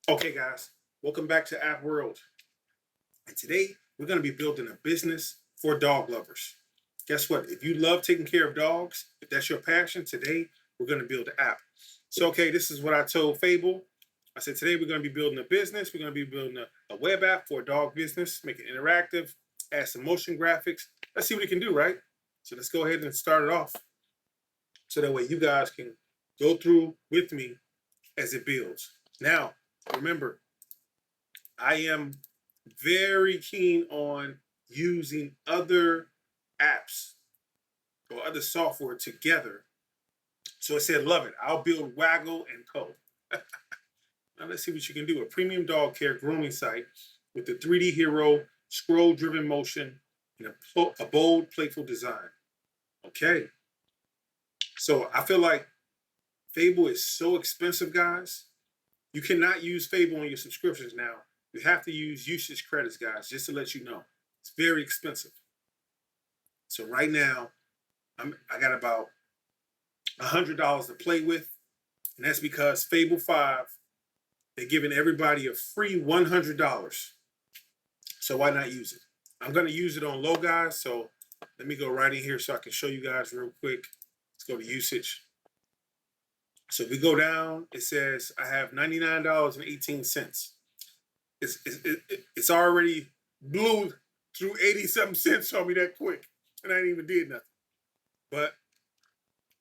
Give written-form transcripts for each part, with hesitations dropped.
Okay, guys, welcome back to App World. And today we're going to be building a business for dog lovers. Guess what? If you love taking care of dogs, if that's your passion, today we're going to build an app. So, okay, this is what I told Fable. I said today we're going to be building a business. We're going to be building a web app for a dog business, make it interactive, add some motion graphics. Let's see what we can do, right? So let's go ahead and start it off. So that way you guys can go through with me as it builds. Now, remember, I am very keen on using other apps or other software together. So I said, love it. I'll build Waggle and Co. Now let's see what you can do. A premium dog care grooming site with the 3D hero, scroll-driven motion, and a bold, playful design. Okay. So I feel like Fable is so expensive, guys. You cannot use Fable on your subscriptions now. You have to use usage credits, guys, just to let you know. It's very expensive. So right now, I got about $100 to play with, and that's because Fable 5, they're giving everybody a free $100. So why not use it? I'm going to use it on low, guys. So let me go right in here so I can show you guys real quick. Let's go to usage. So if we go down, it says I have $99.18. It's already blew through 80-something cents on me that quick, and I didn't even did nothing. But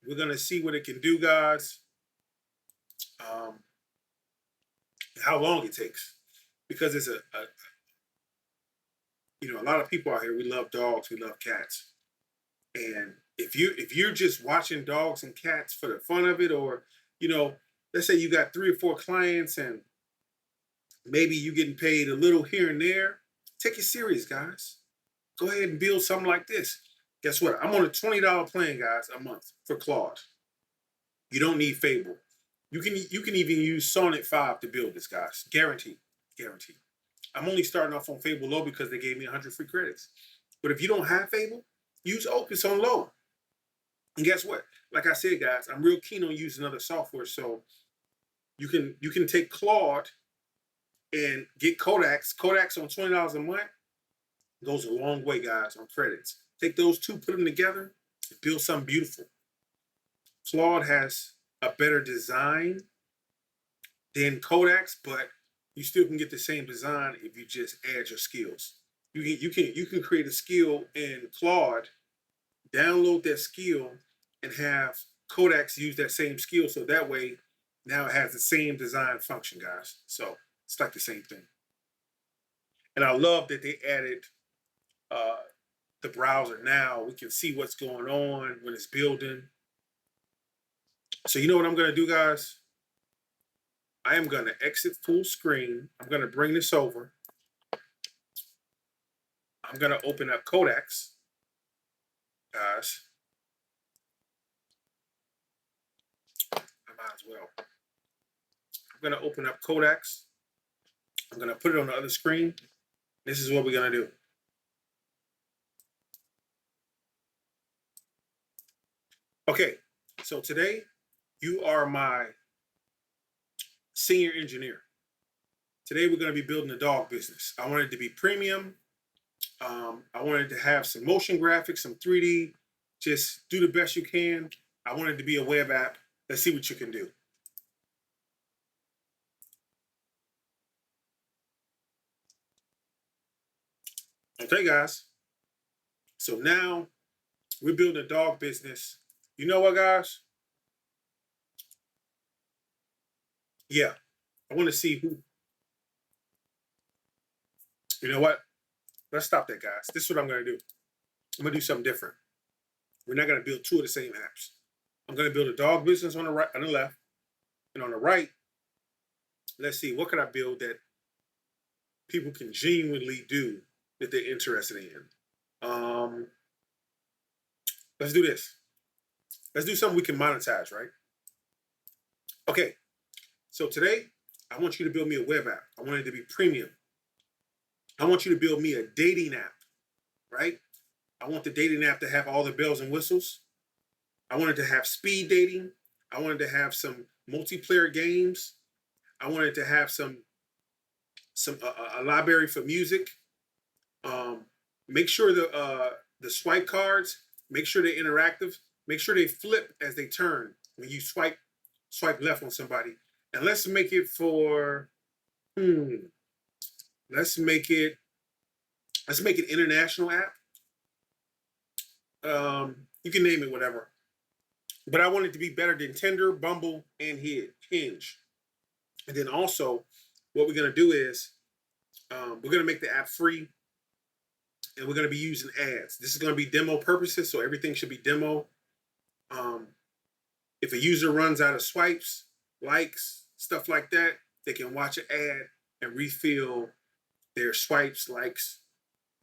we're gonna see what it can do, guys. How long it takes, because it's a lot of people out here. We love dogs, we love cats, and if you're just watching dogs and cats for the fun of it, or let's say you got 3 or 4 clients and maybe you getting paid a little here and there, take it serious, guys. Go ahead and build something like this. Guess what? I'm on a $20 plan, guys, a month for Claude. You don't need Fable. You can even use Sonnet 5 to build this, guys. Guaranteed. Guaranteed. I'm only starting off on Fable Low because they gave me 100 free credits. But if you don't have Fable, use Opus on Low. And guess what? Like I said, guys, I'm real keen on using other software. So you can take Claude and get Kodak's. Kodak's on $20 a month goes a long way, guys, on credits. Take those two, put them together, and build something beautiful. Claude has a better design than Kodak's, but you still can get the same design if you just add your skills. You can create a skill in Claude, download that skill, and have Kodak's use that same skill. So that way, now it has the same design function, guys. So it's like the same thing. And I love that they added the browser now. We can see what's going on when it's building. So you know what I'm going to do, guys? I am going to exit full screen. I'm going to bring this over. I'm going to open up Kodak's, guys. I might as well. I'm going to open up Kodak's. I'm going to put it on the other screen. This is what we're going to do. Okay, so today you are my senior engineer. Today we're going to be building a dog business. I want it to be premium. I wanted to have some motion graphics, some 3D. Just do the best you can. I want it to be a web app. Let's see what you can do. Okay, guys. So now we're building a dog business. You know what, guys? Yeah, I want to see who. You know what? Let's stop that, guys. This is what I'm going to do. I'm going to do something different. We're not going to build 2 of the same apps. I'm going to build a dog business on the right, on the left, and on the right, let's see, what can I build that people can genuinely do that they're interested in? Let's do this. Let's do something we can monetize, right? Okay, so today, I want you to build me a web app. I want it to be premium. I want you to build me a dating app, right? I want the dating app to have all the bells and whistles. I wanted to have speed dating. I wanted to have some multiplayer games. I wanted to have some a library for music. Make sure the swipe cards, make sure they're interactive. Make sure they flip as they turn when you swipe left on somebody. And let's make it for let's make it international app. You can name it whatever, but I want it to be better than Tinder, Bumble, and Hinge. And then also, what we're gonna do is we're gonna make the app free, and we're gonna be using ads. This is gonna be demo purposes, so everything should be demo. Um, if a user runs out of swipes, likes, stuff like that, they can watch an ad and refill their swipes, likes,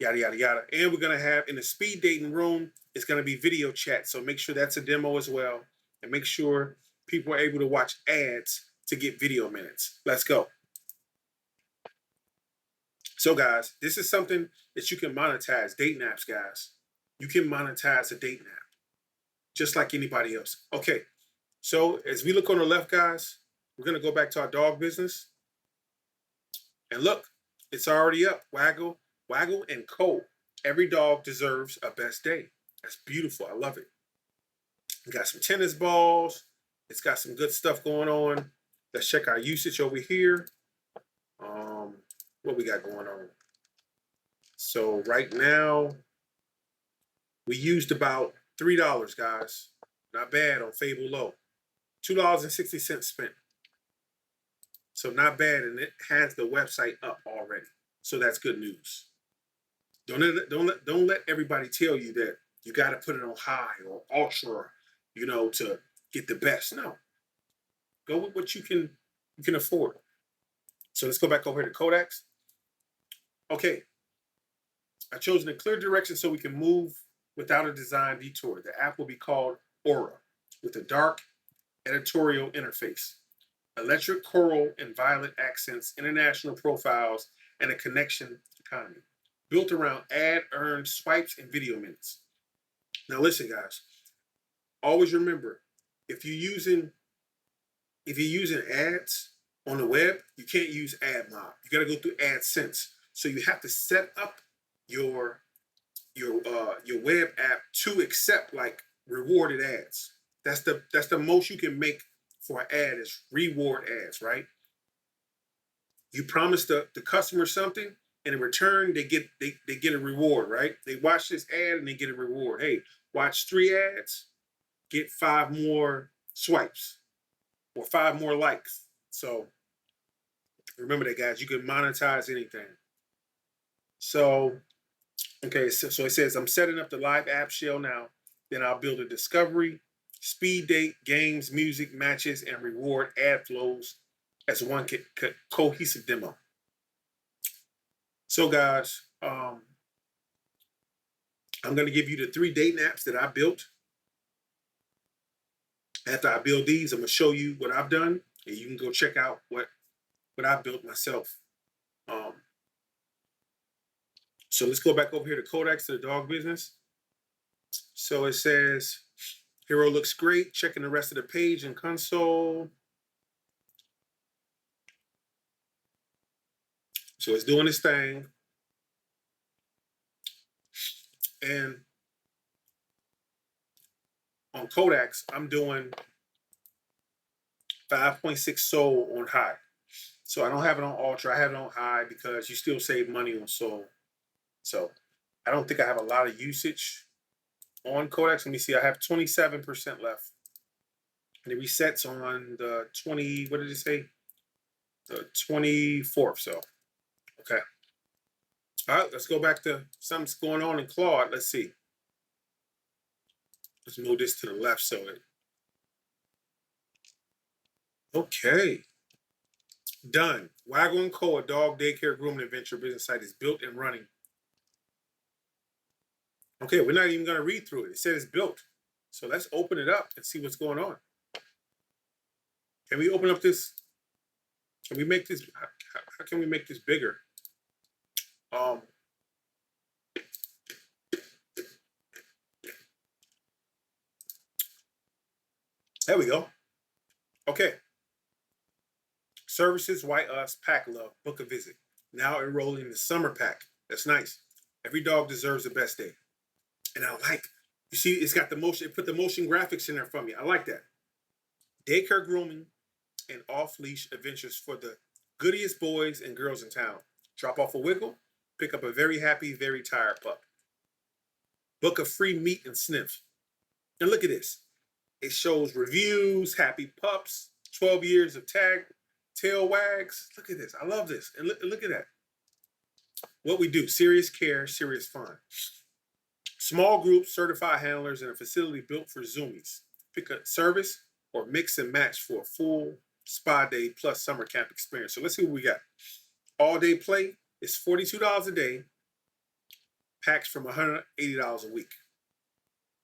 yada, yada, yada. And we're going to have in the speed dating room, it's going to be video chat. So make sure that's a demo as well. And make sure people are able to watch ads to get video minutes. Let's go. So guys, this is something that you can monetize. Dating apps, guys. You can monetize a dating app just like anybody else. Okay. So as we look on the left, guys, we're going to go back to our dog business. And look, it's already up. Waggle and Co. Every dog deserves a best day. That's beautiful. I love it. We got some tennis balls. It's got some good stuff going on. Let's check our usage over here. What we got going on? So right now, we used about $3, guys. Not bad on Fable Low. $2.60 spent. So not bad, and it has the website up already. So that's good news. Don't let everybody tell you that you got to put it on high or ultra, to get the best. No, go with what you can afford. So let's go back over here to Codex. Okay, I've chosen a clear direction so we can move without a design detour. The app will be called Aura, with a dark editorial interface, electric coral and violet accents, international profiles, and a connection economy built around ad-earned swipes and video minutes. Now listen, guys, always remember, if you're using ads on the web, you can't use AdMob. You got to go through AdSense. So you have to set up your web app to accept like rewarded ads. That's the most you can make for an ad is reward ads, right? You promise the customer something, and in return they get a reward, right? They watch this ad and they get a reward. Hey, watch 3 ads, get 5 more swipes or 5 more likes. So remember that, guys. You can monetize anything. So okay, so it says I'm setting up the live app shell now. Then I'll build a discovery, speed date, games, music, matches, and reward ad flows as one cohesive demo. So guys, I'm going to give you the 3 dating apps that I built. After I build these, I'm going to show you what I've done, and you can go check out what I built myself. So let's go back over here to Codex, to the dog business. So it says, Hero looks great. Checking the rest of the page in console. So it's doing its thing. And on Codex, I'm doing 5.6 sold on high. So I don't have it on ultra. I have it on high because you still save money on sold. So I don't think I have a lot of usage on Codex. Let me see. I have 27% left. And it resets on the 20, what did it say? The 24th. So, okay. All right, let's go back to something's going on in Claude. Let's see. Let's move this to the left so it. Okay. Done. Waggle & Co., a dog daycare grooming adventure business site, is built and running. Okay, we're not even going to read through it. It said it's built. So let's open it up and see what's going on. Can we open up this? Can we make this? How can we make this bigger? There we go. Okay. Services, why us, pack love, book a visit. now enrolling in the summer pack. That's nice. Every dog deserves the best day. And I like, you see, it's got the motion, it put the motion graphics in there for me. I like that. Daycare grooming and off-leash adventures for the goodiest boys and girls in town. Drop off a wiggle, pick up a very happy, very tired pup. Book a free meet and sniff. And look at this. It shows reviews, happy pups, 12 years of tag, tail wags. Look at this. I love this. And look at that. What we do, serious care, serious fun. Small groups, certified handlers, and a facility built for Zoomies. Pick a service or mix and match for a full spa day plus summer camp experience. So let's see what we got. All day play is $42 a day, packs from $180 a week.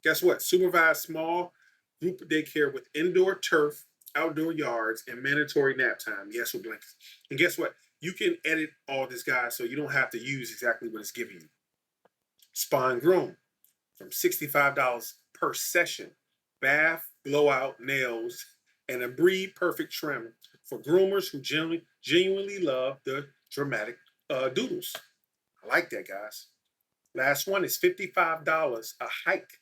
Guess what? Supervised small group daycare with indoor turf, outdoor yards, and mandatory nap time. Yes, with blankets. And guess what? You can edit all this, guys, so you don't have to use exactly what it's giving you. Spa and groom from $65 per session. Bath, blowout, nails, and a breed perfect trim for groomers who genuinely love the dramatic doodles. I like that, guys. Last one is $55 a hike,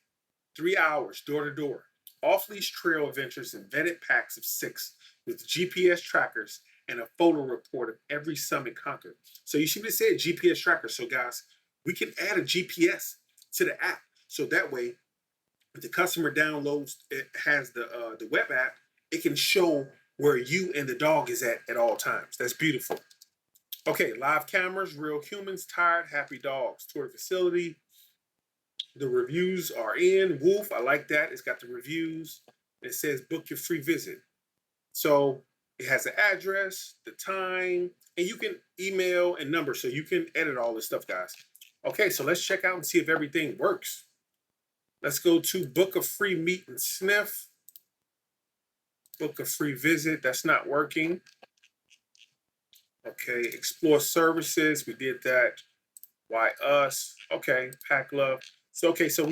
3 hours door to door. Off-leash trail adventures and vetted packs of 6 with GPS trackers and a photo report of every summit conquered. So you see what it said, GPS tracker. So guys, we can add a GPS to the app. So that way, if the customer downloads, it has the web app, it can show where you and the dog is at all times. That's beautiful. Okay, live cameras, real humans, tired, happy dogs. Tour the facility. The reviews are in. Woof, I like that. It's got the reviews. It says book your free visit. So it has the address, the time, and you can email and number. So you can edit all this stuff, guys. Okay, so let's check out and see if everything works. Let's go to book a free meet and sniff. Book a free visit. That's not working. Okay, explore services. We did that. Why us? Okay, pack love. So okay, so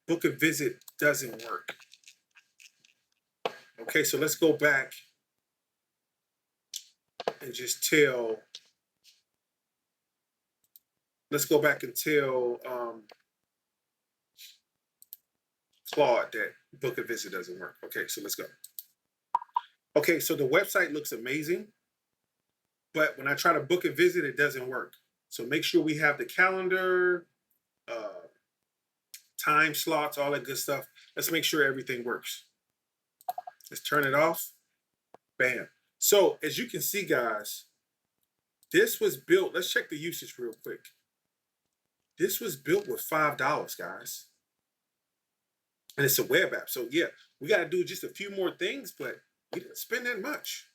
book a visit doesn't work. Okay, so let's go back and just tell. Let's go back and tell Claude that book a visit doesn't work. Okay, so let's go. Okay, so the website looks amazing, but when I try to book a visit, it doesn't work. So make sure we have the calendar, time slots, all that good stuff. Let's make sure everything works. Let's turn it off. Bam. So as you can see, guys, this was built. Let's check the usage real quick. This was built with $5, guys. And it's a web app. So yeah, we got to do just a few more things, but we didn't spend that much.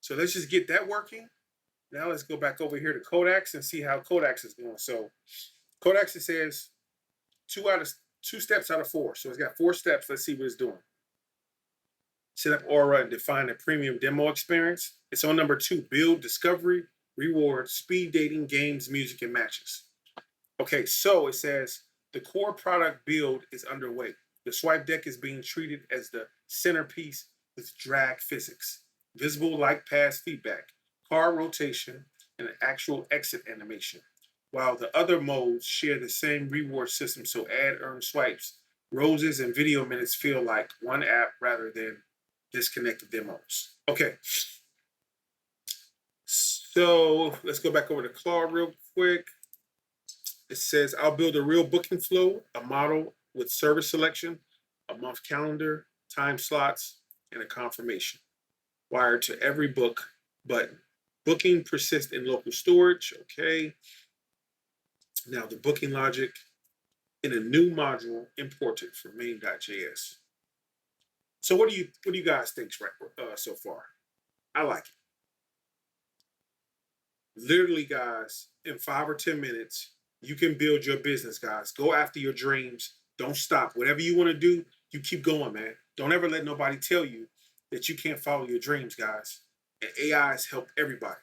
So let's just get that working. Now let's go back over here to Codex and see how Codex is going. So Codex, it says 2 steps out of 4. So it's got 4 steps. Let's see what it's doing. Set up Aura and define a premium demo experience. It's on number 2, build, discovery, reward, speed dating, games, music, and matches. Okay, so it says the core product build is underway. The swipe deck is being treated as the centerpiece with drag physics, visible like pass feedback, card rotation, and an actual exit animation. While the other modes share the same reward system, so add earn swipes, roses and video minutes feel like one app rather than disconnected demos. Okay. So let's go back over to Claude real quick. It says, I'll build a real booking flow, a model with service selection, a month calendar, time slots, and a confirmation. Wired to every book button. Booking persists in local storage. Okay. Now the booking logic in a new module imported from main.js. So what do you guys think so far? I like it. Literally, guys, in 5 or 10 minutes, you can build your business, guys. Go after your dreams. Don't stop. Whatever you want to do, you keep going, man. Don't ever let nobody tell you that you can't follow your dreams, guys. And AI has helped everybody.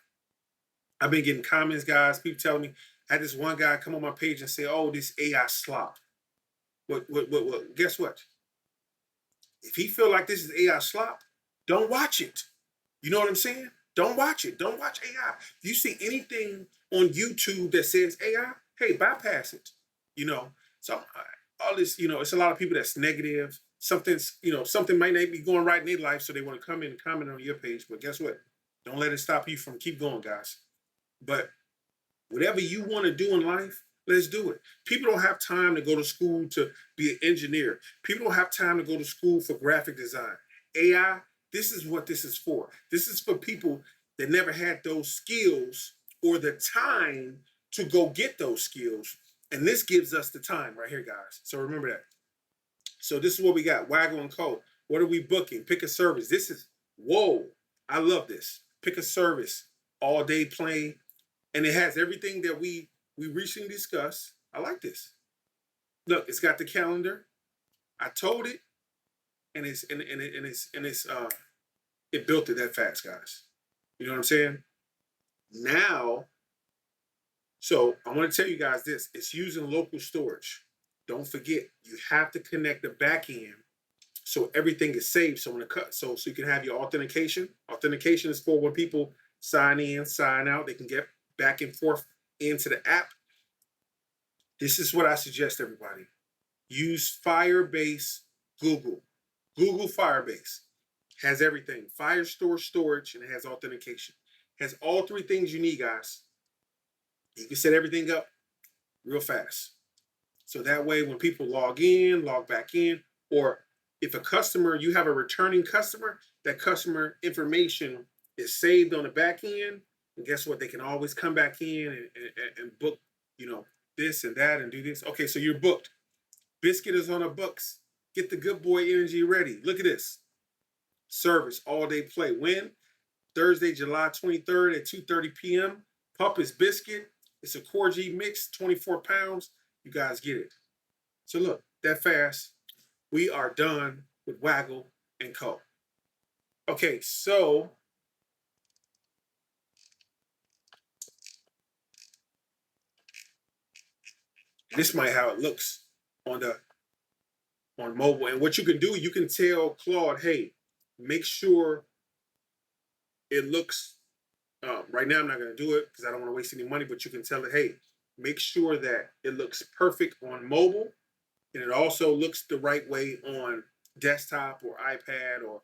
I've been getting comments, guys. People telling me, I had this one guy come on my page and say, oh, this AI slop. What? Guess what? If he feel like this is AI slop, don't watch it. You know what I'm saying? Don't watch it. Don't watch AI. If you see anything on YouTube that says AI, hey, bypass it. You know, so all this, it's a lot of people that's negative. Something might not be going right in their life, so they want to come in and comment on your page. But guess what? Don't let it stop you from keep going, guys. But whatever you want to do in life, let's do it. People don't have time to go to school to be an engineer. People don't have time to go to school for graphic design. AI, this is what this is for. This is for people that never had those skills or the time to go get those skills. And this gives us the time right here, guys. So remember that. So this is what we got. Waggle and Co. What are we booking? Pick a service. This is, whoa, I love this. Pick a service, all day play, and it has everything that we recently discussed. I like this. Look, it's got the calendar. I told it, and it built it that fast, guys. You know what I'm saying? Now, so I want to tell you guys this. It's using local storage. Don't forget, you have to connect the back end so everything is saved. So when it cut, so you can have your authentication. Authentication is for when people sign in, sign out. They can get back and forth into the app. This is what I suggest everybody. Use Firebase Google. Google Firebase has everything. Firestore storage, and it has authentication. Has all three things you need, guys. You can set everything up real fast. So that way when people log in, log back in, or if a customer, you have a returning customer, that customer information is saved on the back end. And guess what? They can always come back in and book, this and that and do this. Okay, so you're booked. Biscuit is on the books. Get the good boy energy ready. Look at this. Service, all day play. When? Thursday, July 23rd at 2:30 p.m. Pup is Biscuit. It's a Corgi mix, 24 pounds. You guys get it. So look, that fast, we are done with Waggle and Co. Okay, so this might how it looks on mobile. And what you can do, you can tell Claude, hey, make sure it looks. Right now, I'm not going to do it because I don't want to waste any money. But you can tell it, hey, make sure that it looks perfect on mobile, and it also looks the right way on desktop or iPad or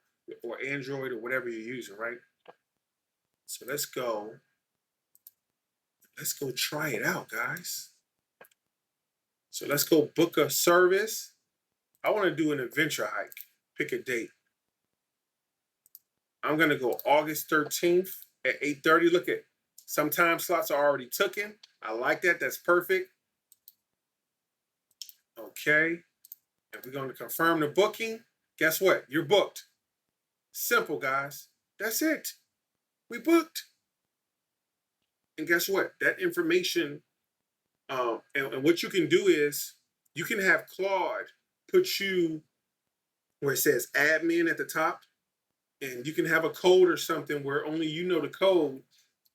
Android or whatever you're using, right? So let's go. Let's go try it out, guys. So let's go book a service. I want to do an adventure hike. Pick a date. I'm going to go August 13th at 8:30. Look at, some time slots are already taken. I like that. That's perfect. Okay. And we're going to confirm the booking. Guess what? You're booked. Simple, guys. That's it. We booked. And guess what? That information, and what you can do is you can have Claude put you where it says admin at the top, and you can have a code or something where only you know the code.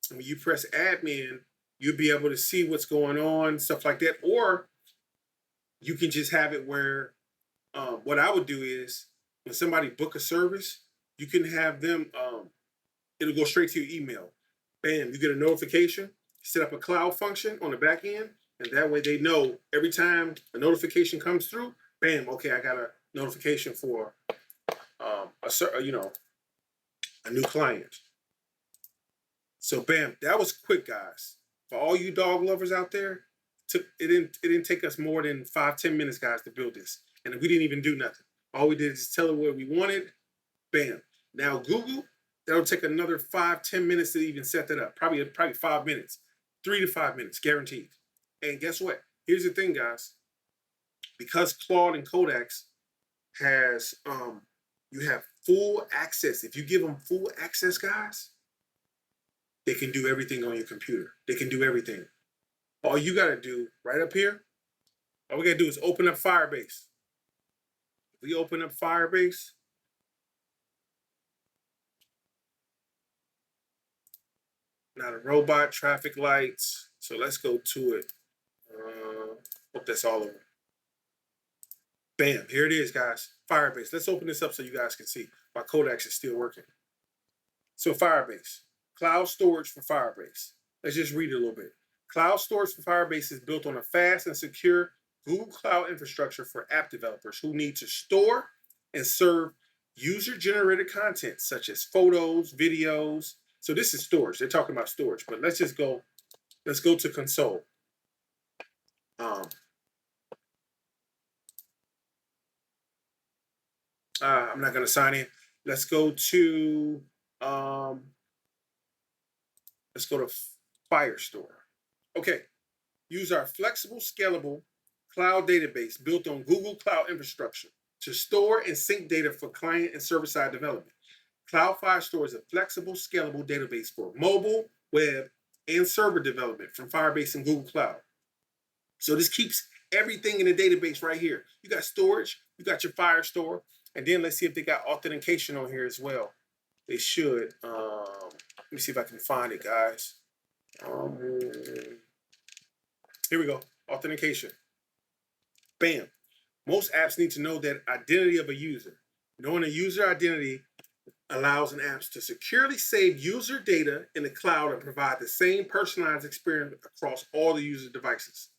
And when you press admin, you'll be able to see what's going on, stuff like that. Or you can just have it where what I would do is when somebody book a service, you can have them, it'll go straight to your email. Bam, you get a notification, set up a cloud function on the back end, and that way they know every time a notification comes through, bam, okay, I got a notification for a new client. So bam, that was quick, guys. For all you dog lovers out there, it didn't take us more than 5-10 minutes, guys, to build this. And we didn't even do nothing. All we did is tell it what we wanted. Bam. Now Google, that'll take another 5-10 minutes to even set that up. Probably 5 minutes. 3 to 5 minutes, guaranteed. And guess what? Here's the thing, guys. Because Claude and Codex has you have full access. If you give them full access, guys, they can do everything on your computer. They can do everything. All you got to do right up here, all we got to do is open up Firebase. If we open up Firebase, now the robot, traffic lights. So let's go to it. Hope that's all over. Bam, here it is, guys. Firebase. Let's open this up so you guys can see why Codex is still working. So Firebase. cloud storage for Firebase. Let's just read it a little bit. Cloud storage for Firebase is built on a fast and secure Google Cloud infrastructure for app developers who need to store and serve user-generated content such as photos, videos. So this is storage. They're talking about storage, but let's go to console. I'm not going to sign in. Let's go to Firestore. Okay. Use our flexible, scalable cloud database built on Google Cloud infrastructure to store and sync data for client and server-side development. Cloud Firestore is a flexible, scalable database for mobile, web, and server development from Firebase and Google Cloud. So this keeps everything in the database right here. You got storage, you got your Firestore, and then let's see if they got authentication on here as well. They should. Let me see if I can find it, guys. Here we go. Authentication. Bam. Most apps need to know that identity of a user. Knowing a user identity allows an app to securely save user data in the cloud and provide the same personalized experience across all the user devices.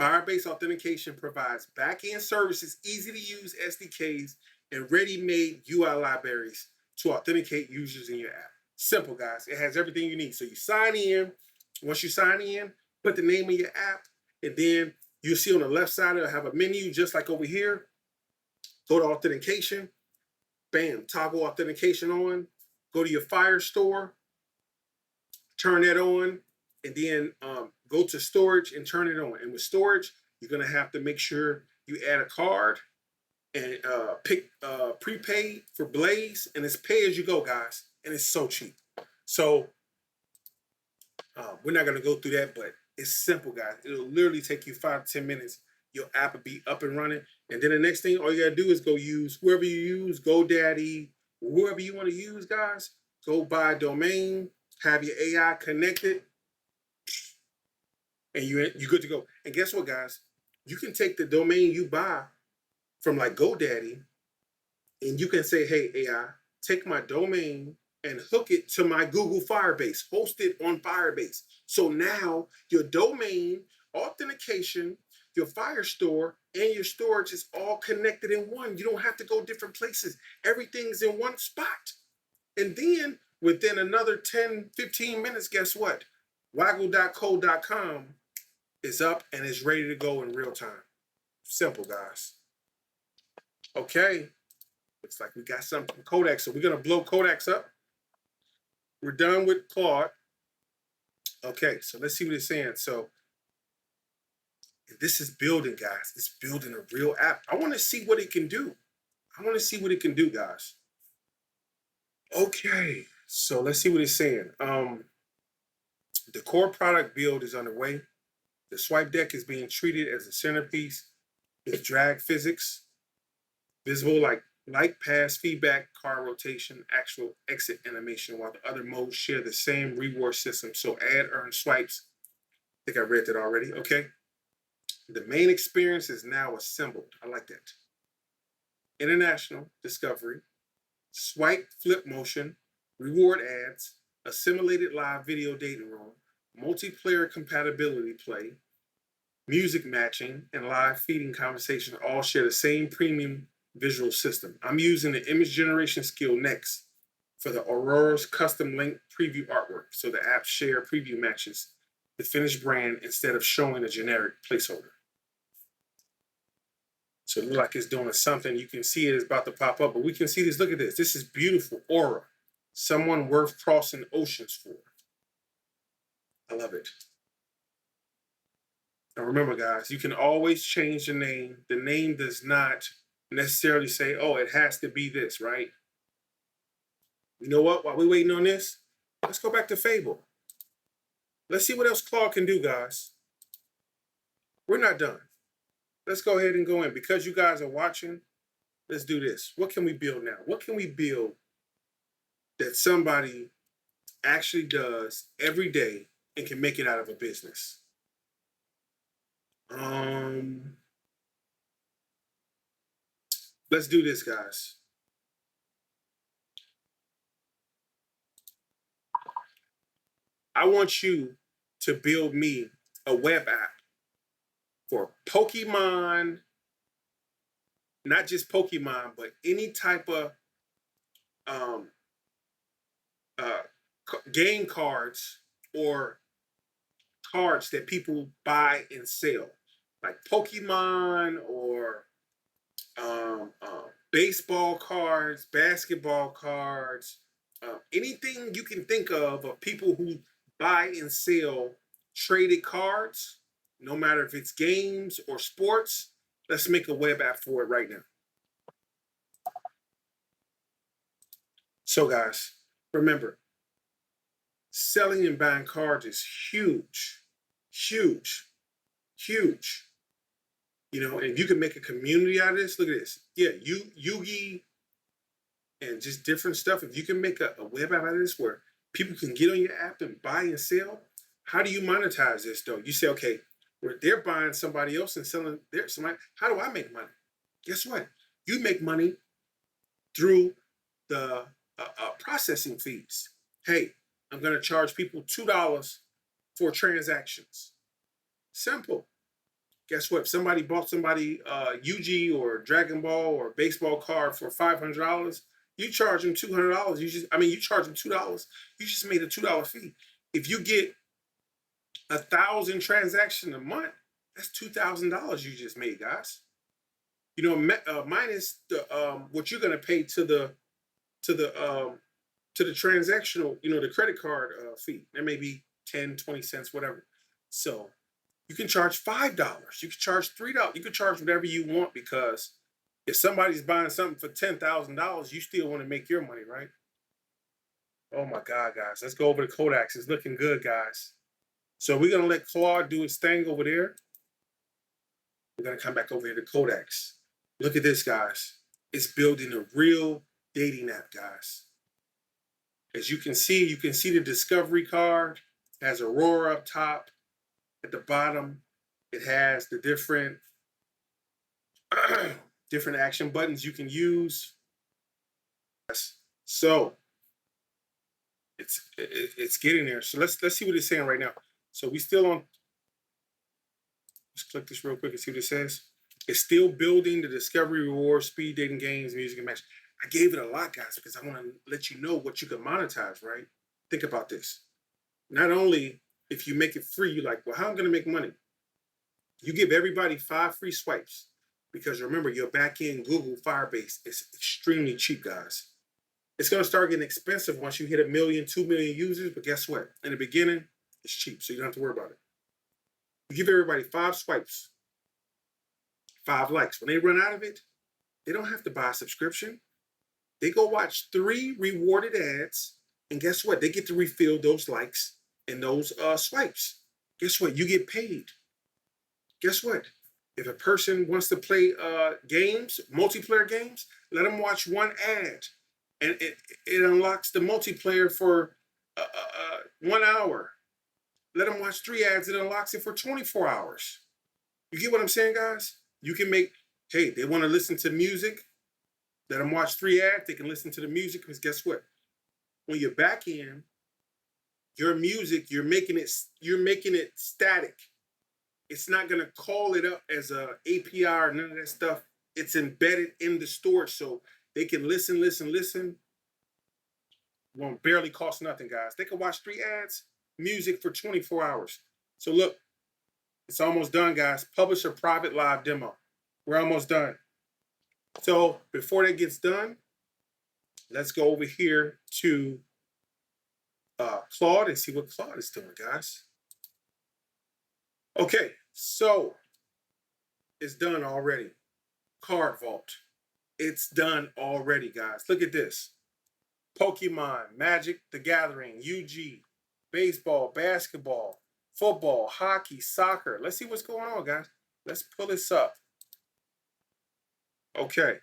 Firebase Authentication provides back-end services, easy-to-use SDKs, and ready-made UI libraries to authenticate users in your app. Simple, guys. It has everything you need. So you sign in. Once you sign in, put the name of your app, and then you'll see on the left side, it'll have a menu just like over here. Go to authentication. Bam, toggle authentication on. Go to your Firestore. Turn that on. And then go to storage and turn it on. And with storage, you're going to have to make sure you add a card and pick prepaid for Blaze. And it's pay as you go, guys. And it's so cheap. So we're not going to go through that, but it's simple, guys. It'll literally take you 5 to 10 minutes. Your app will be up and running. And then the next thing, all you got to do is go use whoever you use, GoDaddy, whoever you want to use, guys. Go buy a domain, have your AI connected, and you're good to go. And guess what, guys? You can take the domain you buy from like GoDaddy, and you can say, hey, AI, take my domain and hook it to my Google Firebase, host it on Firebase. So now your domain, authentication, your Firestore, and your storage is all connected in one. You don't have to go different places. Everything's in one spot. And then within another 10, 15 minutes, guess what? Waggle.co.com is up and is ready to go in real time. Simple, guys. Okay. Looks like we got something from Kodak. So we're going to blow Kodak's up. We're done with Claude. Okay, so let's see what it's saying. So this is building, guys. It's building a real app. I want to see what it can do. I want to see what it can do, guys. Okay, so let's see what it's saying. The core product build is underway. The swipe deck is being treated as a centerpiece. It's drag physics, visible like pass, feedback, car rotation, actual exit animation, while the other modes share the same reward system. So add, earn, swipes. I think I read that already. Okay. The main experience is now assembled. I like that. International discovery, swipe flip motion, reward ads, assimilated live video data room, multiplayer compatibility play, music matching, and live feeding conversation all share the same premium visual system. I'm using the image generation skill next for the Aurora's custom link preview artwork. So the app share preview matches the finished brand instead of showing a generic placeholder. So it looks like it's doing something. You can see it is about to pop up, but we can see this. Look at this. This is beautiful. Aura. Someone worth crossing oceans for. I love it. Now remember, guys, you can always change the name. The name does not necessarily say, oh, it has to be this, right? You know what? While we're waiting on this, let's go back to Fable. Let's see what else Claude can do, guys. We're not done. Let's go ahead and go in. Because you guys are watching, let's do this. What can we build now? What can we build that somebody actually does every day and can make it out of a business? Let's do this, guys. I want you to build me a web app for Pokemon, not just Pokemon, but any type of um, uh, game cards or cards that people buy and sell, like Pokemon or baseball cards, basketball cards, anything you can think of people who buy and sell traded cards, no matter if it's games or sports. Let's make a web app for it right now. So, guys, remember, selling and buying cards is huge, huge, huge. You know, and you can make a community out of this. Look at this. Yeah, Yugi and just different stuff. If you can make a web app out of this where people can get on your app and buy and sell, how do you monetize this though? You say, okay, where they're buying somebody else and selling their somebody, how do I make money? Guess what? You make money through the processing fees. Hey, I'm going to charge people $2 for transactions. Simple. Guess what? If somebody bought somebody UG or Dragon Ball or baseball card for $500, you charge them $200. You charge them $2. You just made a $2 fee. If you get 1,000 transactions a month, that's $2,000 you just made, guys. You know, minus the what you're going to pay to the transactional, you know, the credit card fee. That may be 10, 20 cents, whatever. So you can charge $5. You can charge $3. You can charge whatever you want, because if somebody's buying something for $10,000, you still want to make your money, right? Oh my God, guys. Let's go over to Kodaks. It's looking good, guys. So we're going to let Claude do his thing over there. We're going to come back over here to Kodaks. Look at this, guys. It's building a real dating app, guys. As you can see the discovery card. It has Aurora up top. At the bottom, it has the different different action buttons you can use. So it's getting there. So let's see what it's saying right now. So we still on. Let's click this real quick and see what it says. It's still building the discovery reward, speed dating games, music and match. I gave it a lot, guys, because I want to let you know what you can monetize, right? Think about this. Not only if you make it free, you're like, well, how am I going to make money? You give everybody 5 free swipes, because remember, your back-end Google Firebase is extremely cheap, guys. It's going to start getting expensive once you hit 1 million, 2 million users, but guess what? In the beginning, it's cheap, so you don't have to worry about it. You give everybody 5 swipes, 5 likes. When they run out of it, they don't have to buy a subscription. They go watch 3 rewarded ads, and guess what? They get to refill those likes and those swipes. Guess what? You get paid. Guess what? If a person wants to play games, multiplayer games, let them watch 1 ad, and it unlocks the multiplayer for 1 hour. Let them watch 3 ads, it unlocks it for 24 hours. You get what I'm saying, guys? You can make, hey, they want to listen to music, let them watch 3 ads, they can listen to the music, because guess what? When you're back in, your music, you're making it static. It's not going to call it up as a API or none of that stuff. It's embedded in the storage, so they can listen. Won't barely cost nothing, guys. They can watch 3 ads, music for 24 hours. So look, it's almost done, guys. Publish a private live demo. We're almost done. So before that gets done, let's go over here to Claude and see what Claude is doing, guys. Okay, so it's done already. Card Vault. It's done already, guys. Look at this. Pokemon, Magic the Gathering, UG, baseball, basketball, football, hockey, soccer. Let's see what's going on, guys. Let's pull this up. Okay.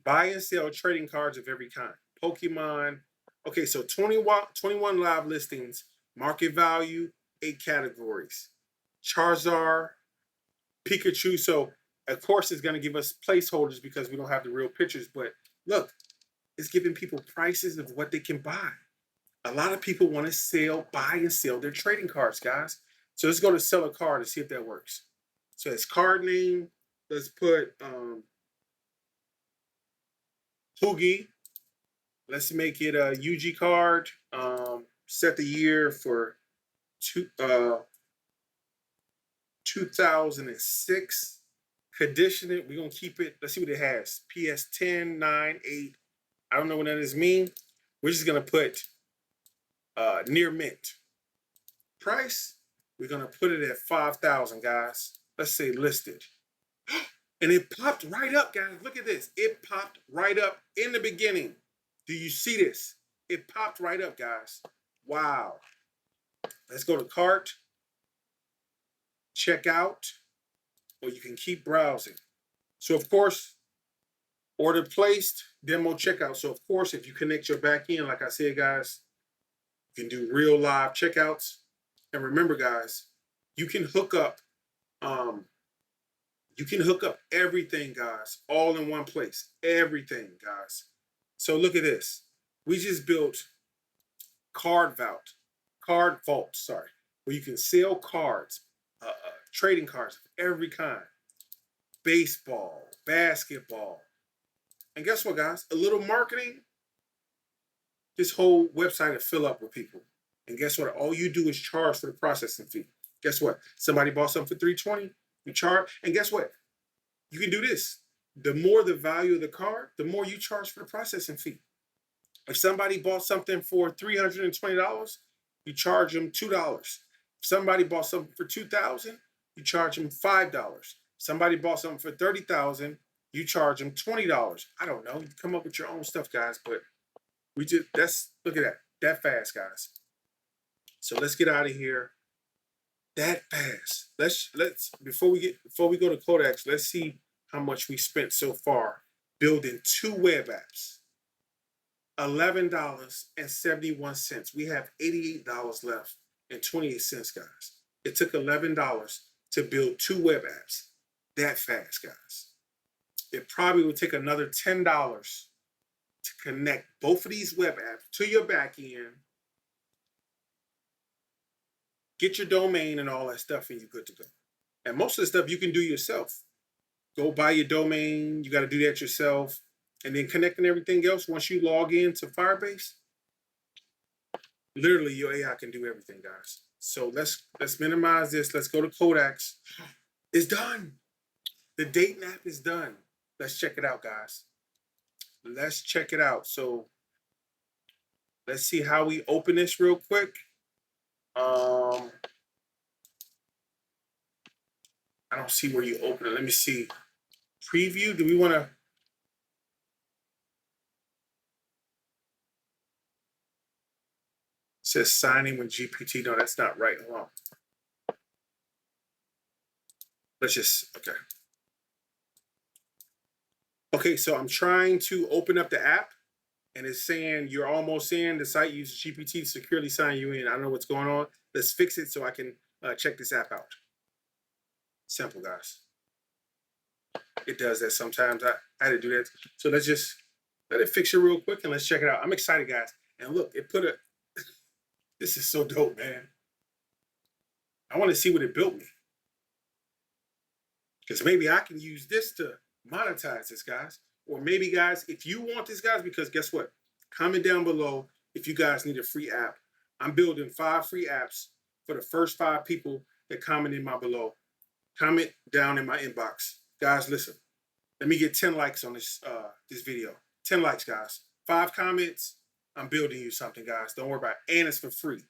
Buy and sell trading cards of every kind. Pokemon. Okay, so 21 live listings, market value, 8 categories. Charizard, Pikachu. So, of course, it's going to give us placeholders because we don't have the real pictures. But look, it's giving people prices of what they can buy. A lot of people want to buy and sell their trading cards, guys. So let's go to sell a card and see if that works. So it's card name. Let's put Hoogie. Let's make it a UG card. Set the year for 2006. Condition it. We're going to keep it. Let's see what it has. PS 10, 9, 8. I don't know what that is mean. We're just going to put near mint. Price, we're going to put it at 5,000, guys. Let's say listed. And it popped right up, guys. Look at this. It popped right up in the beginning. Do you see this? It popped right up, guys. Wow. Let's go to cart, check out, or you can keep browsing. So, of course, order placed, demo checkout. So, of course, if you connect your back end, like I said, guys, you can do real live checkouts. And remember, guys, you can hook up everything, guys, all in one place. Everything, guys. So look at this. We just built card vault, sorry, where you can sell cards, trading cards of every kind, baseball, basketball. And guess what, guys? A little marketing, this whole website will fill up with people. And guess what? All you do is charge for the processing fee. Guess what? Somebody bought something for $320, you charge. And guess what? You can do this. The more the value of the card, the more you charge for the processing fee. If somebody bought something for $320, you charge them $2. If somebody bought something for $2,000, you charge them $5. Somebody bought something for $30,000, you charge them $20. I don't know. You come up with your own stuff, guys, but look at that fast, guys. So let's get out of here. That fast. Let's before we go to Codex, let's see how much we spent so far building 2 web apps. $11.71. We have $88 left and 28 cents, guys. It took $11 to build 2 web apps that fast, guys. It probably would take another $10 to connect both of these web apps to your back end, get your domain and all that stuff, and you're good to go. And most of the stuff you can do yourself. Go buy your domain. You got to do that yourself. And then connecting everything else, once you log into Firebase, literally your AI can do everything, guys. So let's minimize this. Let's go to Codex. It's done. The date app is done. Let's check it out, guys. Let's check it out. So let's see how we open this real quick. I don't see where you open it. Let me see. Preview. Do we want to? It says signing with GPT. No, that's not right. Hold on. Let's just, okay. Okay, so I'm trying to open up the app and it's saying you're almost in. The site uses GPT to securely sign you in. I don't know what's going on. Let's fix it so I can check this app out. Simple, guys. It does that sometimes. I had to do that. So let's just let it fix it real quick and let's check it out. I'm excited, guys. And look, it put a, this is so dope, man. I want to see what it built me. Because maybe I can use this to monetize this, guys. Or maybe, guys, if you want this, guys, because guess what? Comment down below if you guys need a free app. I'm building 5 free apps for the first 5 people that comment in my below. Comment down in my inbox. Guys, listen. Let me get 10 likes on this video. 10 likes, guys. 5 comments. I'm building you something, guys. Don't worry about it. And it's for free.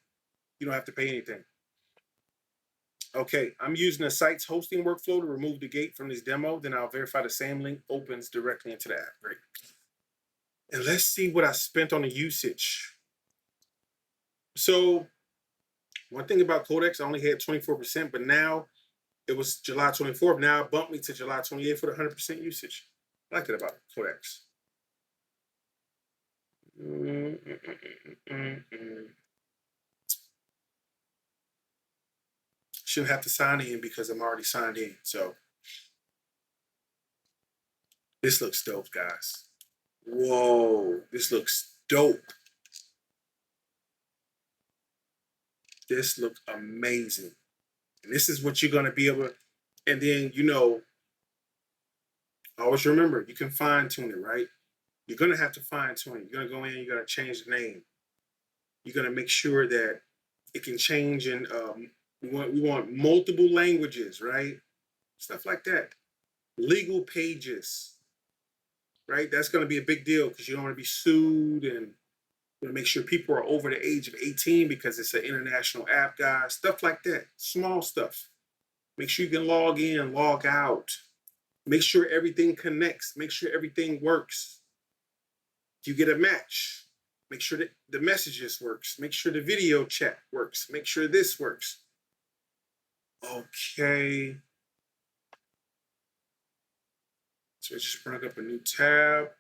You don't have to pay anything. Okay, I'm using the site's hosting workflow to remove the gate from this demo. Then I'll verify the same link opens directly into the app. Great. And let's see what I spent on the usage. So one thing about Codex, I only had 24%, but now it was July 24th. Now it bumped me to July 28th for the 100% usage. I like that about Codex. Shouldn't have to sign in because I'm already signed in. So this looks dope, guys. Whoa, this looks dope. This looked amazing. And this is what you're going to be able to, and then, always remember, you can fine tune it, right? You're going to have to fine tune it. You're going to go in, you're going to change the name. You're going to make sure that it can change in, we want multiple languages, right? Stuff like that. Legal pages, right? That's going to be a big deal because you don't want to be sued, and you want to make sure people are over the age of 18 because it's an international app, guys. Stuff like that. Small stuff. Make sure you can log in, log out. Make sure everything connects. Make sure everything works. You get a match. Make sure that the messages works. Make sure the video chat works. Make sure this works. Okay. So just bring up a new tab.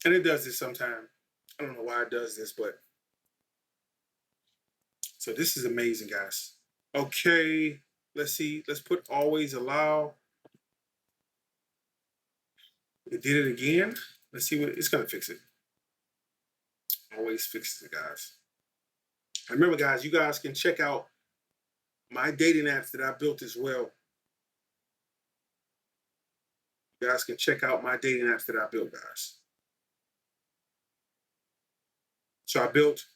And it does this sometime. I don't know why it does this, but so this is amazing, guys. Okay, let's see. Let's put always allow. It did it again. Let's see what it's gonna fix it. Always fixes it, guys. And remember, guys, you guys can check out my dating apps that I built as well. You guys can check out my dating apps that I built, guys. So I built,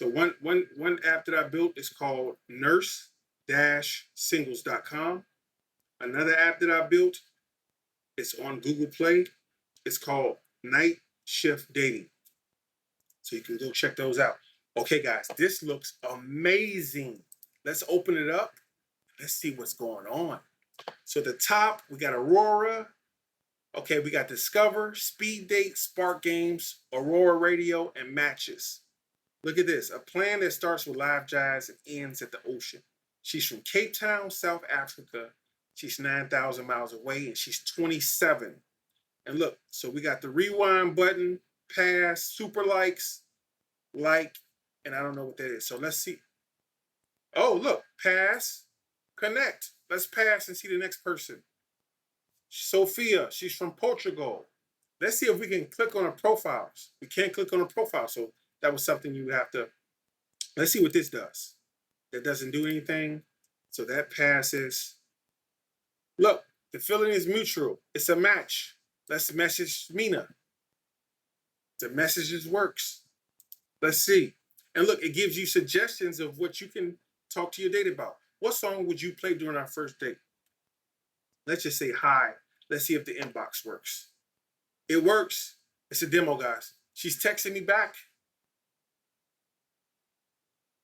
one app that I built is called nurse-singles.com. Another app that I built is on Google Play. It's called Night Shift Dating. So you can go check those out. Okay, guys, this looks amazing. Let's open it up. Let's see what's going on. So at the top, we got Aurora. Okay, we got Discover, Speed Date, Spark Games, Aurora Radio, and Matches. Look at this, a plan that starts with live jazz and ends at the ocean. She's from Cape Town, South Africa. She's 9,000 miles away, and she's 27. And look, so we got the rewind button, pass, super likes, like, and I don't know what that is. So let's see. Oh, look, pass, connect. Let's pass and see the next person. Sophia, she's from Portugal. Let's see if we can click on her profiles. We can't click on her profile, so that was something you would have to. Let's see what this does. That doesn't do anything, so that passes. Look, the feeling is mutual. It's a match. Let's message Mina. The messages works. Let's see. And look, it gives you suggestions of what you can talk to your date about. What song would you play during our first date? Let's just say hi. Let's see if the inbox works. It works. It's a demo, guys. She's texting me back.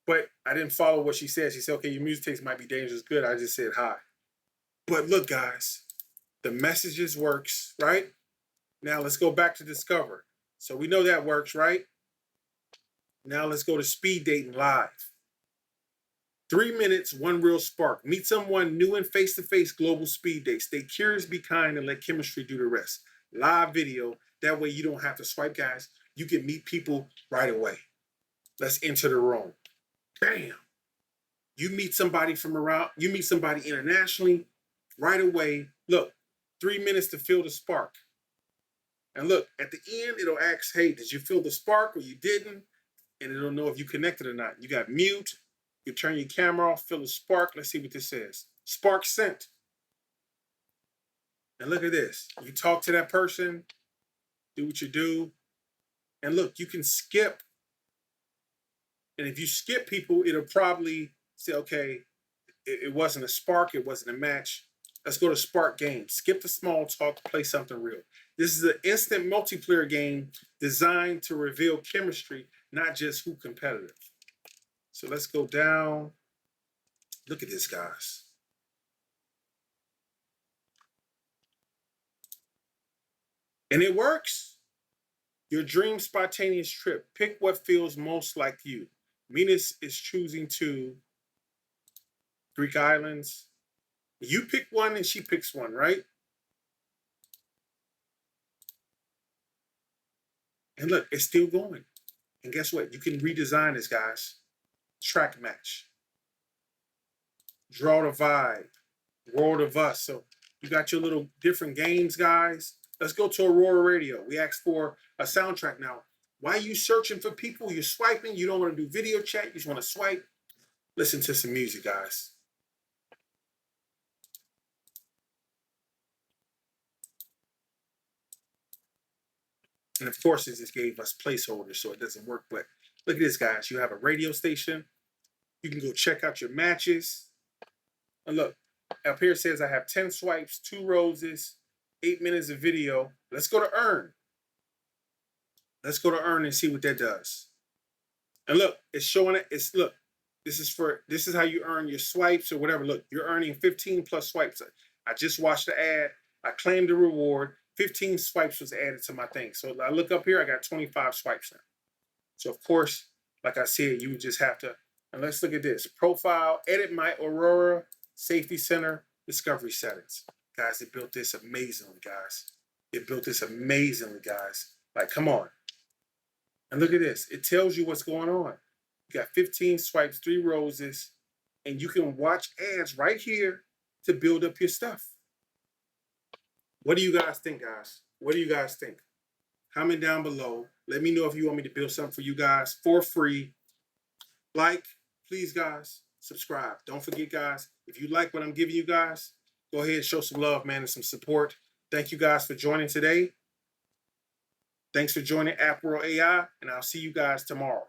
But I didn't follow what she said. She said, okay, your music taste might be dangerous. Good. I just said hi. But look, guys, the messages works, right? Now let's go back to Discover. So we know that works, right? Now let's go to Speed Dating Live. 3 minutes, one real spark. Meet someone new in face-to-face global speed date. Stay curious, be kind, and let chemistry do the rest. Live video. That way you don't have to swipe, guys. You can meet people right away. Let's enter the room. Bam. You meet somebody internationally right away. Look, 3 minutes to feel the spark. And look, at the end, it'll ask, hey, did you feel the spark or you didn't? And it'll know if you connected or not. You got mute. You turn your camera off, feel the spark. Let's see what this says. Spark sent. And look at this. You talk to that person, do what you do. And look, you can skip. And if you skip people, it'll probably say, okay, it wasn't a spark, it wasn't a match. Let's go to Spark Game. Skip the small talk, play something real. This is an instant multiplayer game designed to reveal chemistry, not just who competitive. So let's go down. Look at this, guys. And it works. Your dream spontaneous trip. Pick what feels most like you. Minas is choosing to Greek islands. You pick one and she picks one, right? And look, it's still going. And guess what? You can redesign this, guys. Track match. Draw the vibe. World of Us. So you got your little different games, guys. Let's go to Aurora Radio. We asked for a soundtrack now. Why are you searching for people? You're swiping. You don't want to do video chat. You just want to swipe. Listen to some music, guys. And of course, it just gave us placeholders, so it doesn't work. But look at this, guys. You have a radio station. You can go check out your matches. And look, up here it says I have 10 swipes, 2 roses, 8 minutes of video. Let's go to earn. Let's go to earn and see what that does. And look, it's showing it. Look, this is how you earn your swipes or whatever. Look, you're earning 15 plus swipes. I just watched the ad. I claimed the reward. 15 swipes was added to my thing. So I look up here, I got 25 swipes now. So of course, like I said, you just have to, and let's look at this. Profile, edit my Aurora Safety Center discovery settings. Guys, they built this amazingly, guys. It built this amazingly, guys. Like, come on. And look at this. It tells you what's going on. You got 15 swipes, 3 roses, and you can watch ads right here to build up your stuff. What do you guys think, guys? What do you guys think? Comment down below. Let me know if you want me to build something for you guys for free. Like, please, guys. Subscribe. Don't forget, guys, if you like what I'm giving you guys, go ahead and show some love, man, and some support. Thank you guys for joining today. Thanks for joining App World AI, and I'll see you guys tomorrow.